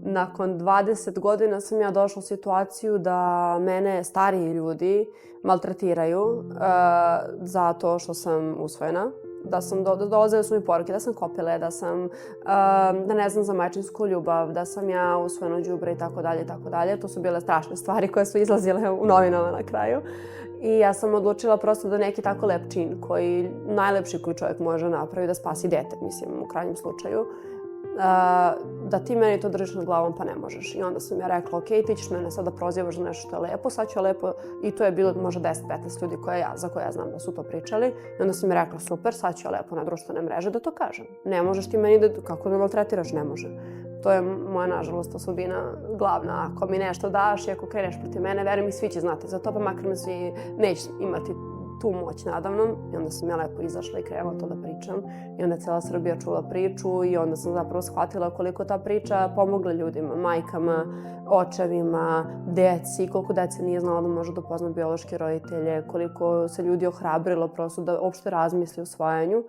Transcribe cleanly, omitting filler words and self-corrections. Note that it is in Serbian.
nakon 20 godina sam ja došla u situaciju da mene stariji ljudi maltretiraju zato što sam usvojena. Da sam dolazile su mi poruke da sam kopile, da ne znam za majčinsku ljubav, da sam ja usvojeno đubre i tako dalje i tako dalje. To su bile strašne stvari koje su izlazile u novinama na kraju. I ja sam odlučila prosto da neki tako lep čin najlepši koji čovjek može napraviti, da spasi dete, mislim, u krajnjem slučaju, da ti meni to držiš nad glavom pa ne možeš. I onda sam ja rekla, ok, ti ćeš mene sada prozivaš za nešto što je lepo, sad ću lepo, i to je bilo možda 10-15 ljudi za koje ja znam da su to pričali. I onda sam ja rekla, super, sad ću lepo na društvene mreže da to kažem. Ne možeš ti meni kako da maltretiraš, ne može. To je moja, nažalost, osobina glavna. Ako mi nešto daš i ako kreneš protiv mene, verujem mi, svi će znati za to, pa makar me svi neće imati tu moć nadamnom. I onda sam ja lepo izašla i krenula to da pričam. I onda je cijela Srbija čula priču i onda sam zapravo shvatila koliko ta priča pomogla ljudima, majkama, očevima, deci, koliko dece nije znala da može da upozna biološke roditelje, koliko se ljudi ohrabrilo prosto da uopšte razmisli o usvajanju.